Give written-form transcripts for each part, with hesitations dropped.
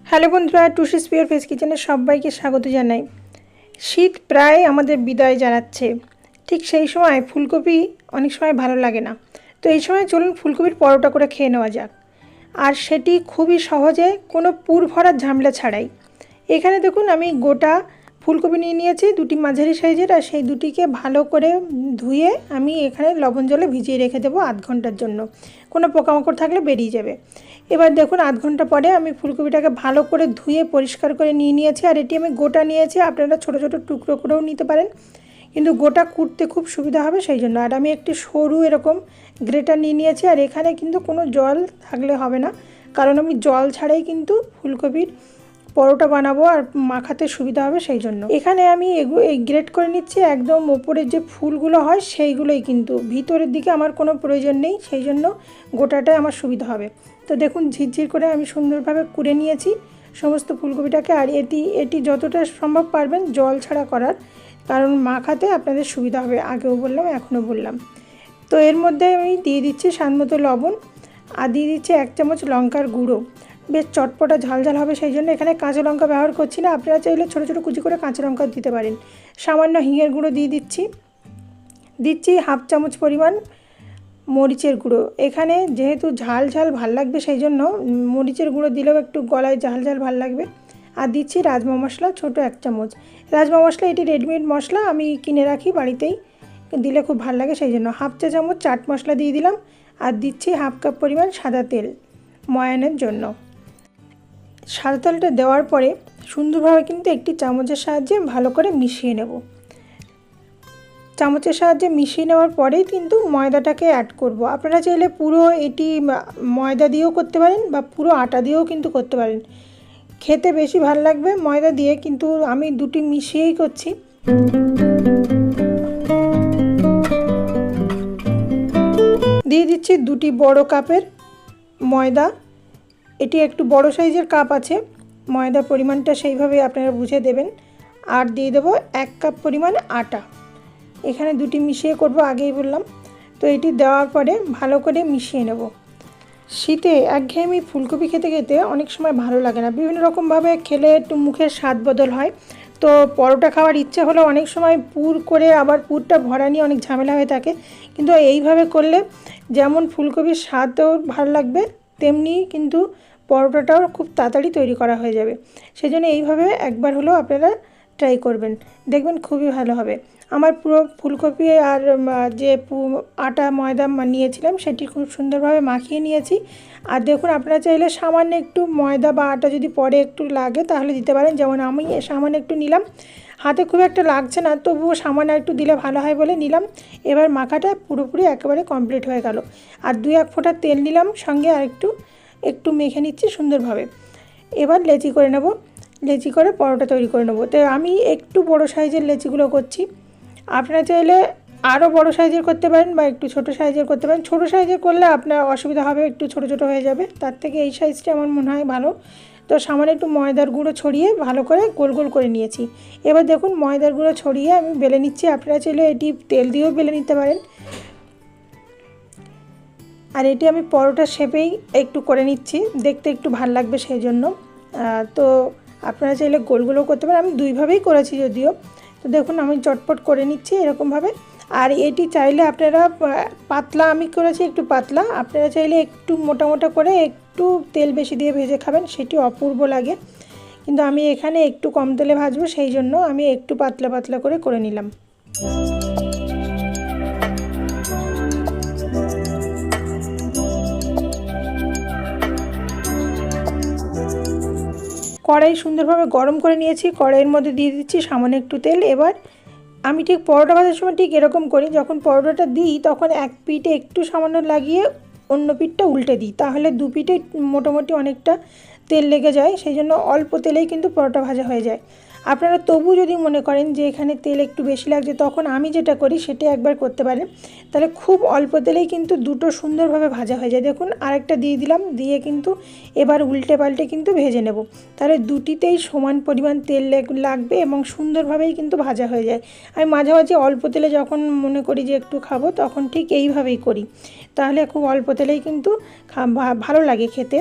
Hello বন্ধুরা, টুসিস pure veg কিচেনে সবাইকে স্বাগত জানাই। শীত প্রায় আমাদের বিদায় জানাচ্ছে। ঠিক সেই সময় ফুলকপি অনেক সময় ভালো লাগে না, তো এই সময় চলুন ফুলকপির পরোটা করে খেয়ে নেওয়া যাক, আর সেটি খুবই সহজে, কোনো পুর ভরার ঝামেলা ছাড়াই। এখানে দেখুন আমি গোটা ফুলকপি নিয়ে নিয়েছি, দুটি মাঝারি সাইজের, আর সেই দুটিকে ভালো করে ধুয়ে আমি এখানে লবণ জলে ভিজিয়ে রেখে দেবো আধ ঘন্টার জন্য। কোনো পোকামাকড় থাকলে বেরিয়ে যাবে। এবার দেখুন আধ ঘন্টা পরে আমি ফুলকপিটাকে ভালো করে ধুয়ে পরিষ্কার করে নিয়েছি, আর এটি আমি গোটা নিয়েছি। আপনারা ছোটো ছোটো টুকরো করেও নিতে পারেন, কিন্তু গোটা কুটতে খুব সুবিধা হবে সেই জন্য। আর আমি একটি সরু এরকম গ্রেটার নিয়েছি, আর এখানে কিন্তু কোনো জল থাকলে হবে না, কারণ আমি জল ছাড়াই কিন্তু ফুলকপির পরোটা বানাবো আর মাখাতে সুবিধা হবে সেই জন্য। এখানে আমি এই গ্রেট করে নিচ্ছি, একদম ওপরের যে ফুলগুলো হয় সেইগুলোই, কিন্তু ভিতরের দিকে আমার কোনো প্রয়োজন নেই, সেই জন্য গোটাটাই আমার সুবিধা হবে। তো দেখুন ঝিরঝির করে আমি সুন্দরভাবে কুড়ে নিয়েছি সমস্ত ফুলকপিটাকে। আর এটি যতটা সম্ভব পারবেন জল ছাড়া করার, কারণ মাখাতে আপনাদের সুবিধা হবে, আগেও বললাম এখনও বললাম। তো এর মধ্যে আমি দিয়ে দিচ্ছি স্বাদমতো লবণ, আর দিয়ে দিচ্ছি 1 চামচ লঙ্কার গুঁড়ো। বেশ চটপটা ঝালঝাল হবে সেই জন্য এখানে কাঁচা লঙ্কা ব্যবহার করছি না, আপনারা চাইলে ছোটো ছোটো কুচি করে কাঁচা লঙ্কা দিতে পারেন। সামান্য হিঙের গুঁড়ো দিয়ে দিচ্ছি 1/2 চামচ পরিমাণ মরিচের গুঁড়ো। এখানে যেহেতু ঝাল ঝাল ভাল লাগবে সেই জন্য মরিচের গুঁড়ো দিলেও একটু গলায় ঝাল ঝাল ভাল লাগবে। আর দিচ্ছি রাজমা মশলা ছোটো 1 চামচ। রাজমা মশলা এটি রেডিমেড মশলা, আমি কিনে রাখি বাড়িতেই, দিলে খুব ভালো লাগে সেই জন্য। 1/2 চা চামচ চাট মশলা দিয়ে দিলাম, আর দিচ্ছি 1/2 কাপ পরিমাণ সাদা তেল ময়ানের জন্য। সাদা তেলটা দেওয়ার পরে সুন্দরভাবে কিন্তু একটি চামচের সাহায্যে ভালো করে মিশিয়ে নেব। চামচের সাহায্যে মিশিয়ে নেওয়ার পরেই কিন্তু ময়দাটাকে অ্যাড করব। আপনারা চাইলে পুরো এটি ময়দা দিয়েও করতে পারেন বা পুরো আটা দিয়েও কিন্তু করতে পারেন, খেতে বেশি ভালো লাগবে ময়দা দিয়ে, কিন্তু আমি দুটি মিশিয়েই করছি। দিয়ে দিচ্ছি 2টি বড় কাপের ময়দা, এটি একটু বড় সাইজের কাপ আছে, ময়দার পরিমাণটা সেইভাবে আপনারা বুঝে দেবেন। আর দিয়ে দেবো 1 কাপ পরিমাণ আটা, এখানে দুটি মিশিয়ে করব, আগেই বললাম। তো এটি দেওয়ার পরে ভালো করে মিশিয়ে নেব। শীতে একঘেয়েমি ফুলকপি খেতে খেতে অনেক সময় ভালো লাগে না, বিভিন্ন রকমভাবে খেলে একটু মুখের স্বাদ বদল হয়। তো পরোটা খাওয়ার ইচ্ছে হলো অনেক সময় পুর করে, আবার পুরটা ভরা নিয়ে অনেক ঝামেলা হয়ে থাকে, কিন্তু এইভাবে করলে যেমন ফুলকপির স্বাদও ভালো লাগবে, তেমনি কিন্তু পরোটাটাও খুব তাড়াতাড়ি তৈরি করা হয়ে যাবে। সেজন্য এইভাবে একবার হলেও আপনারা ট্রাই করবেন, দেখবেন খুবই ভালো হবে। আমার পুরো ফুলকপি আর যে আটা ময়দা নিয়েছিলাম সেটি খুব সুন্দরভাবে মাখিয়ে নিয়েছি। আর দেখুন আপনারা চাইলে সামান্য একটু ময়দা বা আটা যদি পরে একটু লাগে তাহলে দিতে পারেন, যেমন আমি সামান্য একটু নিলাম, হাতে খুব একটা লাগছে না, তবুও সামান্য একটু দিলে ভালো হয় বলে নিলাম। এবার মাখাটা পুরোপুরি একেবারে কমপ্লিট হয়ে গেল। আর 2-1 ফোঁটা তেল নিলাম সঙ্গে, আর একটু মেখে নিচ্ছি সুন্দরভাবে। এবার লেচি করে নেব, লেচি করে পরোটা তৈরি করে নেব। তো আমি একটু বড় সাইজের লেচিগুলো করছি, আপনারা চাইলে আরও বড় সাইজের করতে পারেন বা একটু ছোট সাইজের করতে পারেন। ছোট সাইজের করলে আপনার অসুবিধা হবে, একটু ছোট ছোট হয়ে যাবে, তার থেকে এই সাইজটা আমার মনে হয় ভালো। তো সামান্য একটু ময়দার গুঁড়ো ছড়িয়ে ভালো করে গোল গোল করে নিয়েছি। এবার দেখুন ময়দার গুঁড়ো ছড়িয়ে আমি বেলে নিচ্ছি, আপনারা চাইলে এটি তেল দিয়েও বেলে নিতে পারেন। আর এটি আমি পরোটার শেপেই একটু করে নিচ্ছি, দেখতে একটু ভাল লাগবে সেই জন্য। তো আপনারা চাইলে গোলগুলো করতে পারেন, আমি দুইভাবেই করেছি যদিও। তো দেখুন আমি চটপট করে নিচ্ছি এরকমভাবে। আর এটি চাইলে আপনারা পাতলা, আমি করেছি একটু পাতলা, আপনারা চাইলে একটু মোটা মোটা করে একটু তেল বেশি দিয়ে ভেজে খাবেন, সেটি অপূর্ব লাগে। কিন্তু আমি এখানে একটু কম তেলে ভাজবো সেই জন্য আমি একটু পাতলা পাতলা করে নিলাম। কড়াই সুন্দরভাবে গরম করে নিয়েছি, কড়াইয়ের মধ্যে দিয়ে দিচ্ছি সামান্য একটু তেল। এবার আমি ঠিক পরোটা ভাজার সময় ঠিক এরকম করি, যখন পরোটাটা দিই তখন এক পিঠে একটু সামান্য লাগিয়ে অন্য পিঠটা উল্টে দিই, তাহলে দু পিঠে মোটামুটি অনেকটা তেল লেগে যায়, সেই জন্য অল্প তেলেই কিন্তু পরোটা ভাজা হয়ে যায়। আপনারা তবু যদি মনে করেন যে এখানে তেল একটু বেশি লাগছে, তখন আমি যেটা করি সেটা একবার করতে পারেন। তাহলে খুব অল্প তেলেই কিন্তু দুটো সুন্দরভাবে ভাজা হয়ে যায়। দেখুন আরেকটা দিয়ে দিলাম, দিয়ে কিন্তু এবার উল্টে পাল্টে কিন্তু ভেজে নেব। তাহলে দুটিতেই সমান পরিমাণ তেল লাগবে এবং সুন্দরভাবেই কিন্তু ভাজা হয়ে যায়। আমি মাঝামাঝি অল্প তেলে যখন মনে করি যে একটু খাবো, তখন ঠিক এইভাবেই করি। তাহলে খুব অল্প তেলেই কিন্তু ভালো লাগে খেতে।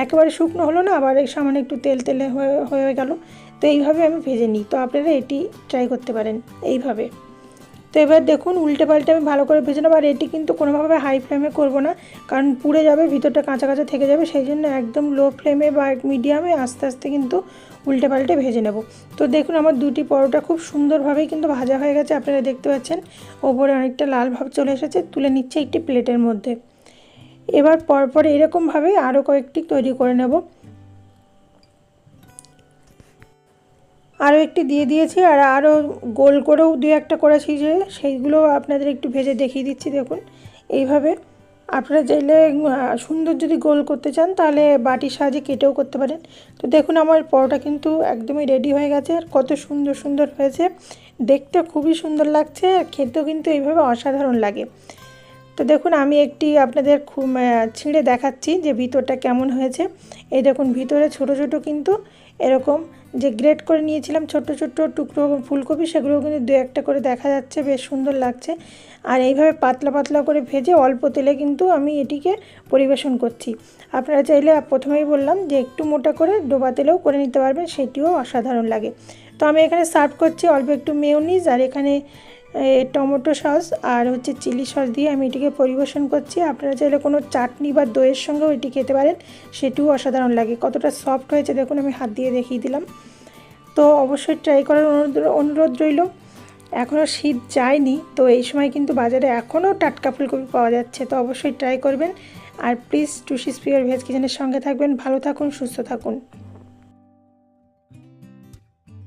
একেবারে শুকনো হলো না, আবার সামান্য একটু তেল তেলে হয়ে গেল। তো এইভাবে আমি ভেজে নিই। তো আপনারা এটি ট্রাই করতে পারেন এইভাবে। তো এবার দেখুন উল্টে পাল্টে আমি ভালো করে ভেজে নেব। আর এটি কিন্তু কোনোভাবে হাই ফ্লেমে করব না, কারণ পুড়ে যাবে, ভিতরটা কাঁচা কাঁচা থেকে যাবে। সেই জন্য একদম লো ফ্লেমে বা মিডিয়ামে আস্তে আস্তে কিন্তু উল্টে পাল্টে ভেজে নেব। তো দেখুন আমার দুটি পরোটা খুব সুন্দরভাবেই কিন্তু ভাজা হয়ে গেছে, আপনারা দেখতে পাচ্ছেন। ওপরে অনেকটা লাল ভাব চলে এসেছে। তুলে নিচ্ছে একটি প্লেটের মধ্যে। এবার পরপর এরকমভাবে আরও কয়েকটি তৈরি করে নেব। আরও একটি দিয়ে দিয়েছি, আর আরও গোল করেও দু একটা করেছি, যে সেইগুলো আপনাদের একটু ভেজে দেখিয়ে দিচ্ছি। দেখুন এইভাবে আপনারা চাইলে সুন্দর যদি গোল করতে চান, তাহলে বাটির সাহায্যে কেটেও করতে পারেন। তো দেখুন আমার পরোটা কিন্তু একদমই রেডি হয়ে গেছে। আর কত সুন্দর সুন্দর হয়েছে, দেখতে খুবই সুন্দর লাগছে, আর খেতেও কিন্তু এইভাবে অসাধারণ লাগে। তো দেখুন আমি একটি আপনাদের ছিঁড়ে দেখাচ্ছি যে ভিতরটা কেমন হয়েছে। এই দেখুন ভিতরে ছোট ছোট কিন্তু এরকম যে গ্রেট করে নিয়েছিলাম ছোট ছোট টুকরো ফুলকপি, সেগুলো কিন্তু দু একটা করে দেখা যাচ্ছে, বেশ সুন্দর লাগছে। আর এইভাবে পাতলা পাতলা করে ভেজে অল্প তেলে কিন্তু আমি এটিকে পরিবেশন করছি। আপনারা চাইলে প্রথমেই বললাম যে একটু মোটা করে ডোবা তেলেও করে নিতে পারবেন, সেটিও অসাধারণ লাগে। তো আমি এখানে সার্ভ করছি অল্প একটু মেয়োনিজ, আর এখানে টমেটো সস আর হচ্ছে চিলি সস দিয়ে আমি এটিকে পরিবেশন করছি। আপনারা চাইলে কোনো চাটনি বা দইয়ের সঙ্গেও এটি খেতে পারেন, সেটিও অসাধারণ লাগে। কতটা সফট হয়েছে দেখুন, আমি হাত দিয়ে দেখিয়ে দিলাম। তো অবশ্যই ট্রাই করার অনুরোধ রইল। এখনও শীত যায়নি, তো এই সময় কিন্তু বাজারে এখনও টাটকা ফুলকপি পাওয়া যাচ্ছে। তো অবশ্যই ট্রাই করবেন। আর প্লিজ টুসিস পিওর ভেজ কিচেনের সঙ্গে থাকবেন। ভালো থাকুন, সুস্থ থাকুন।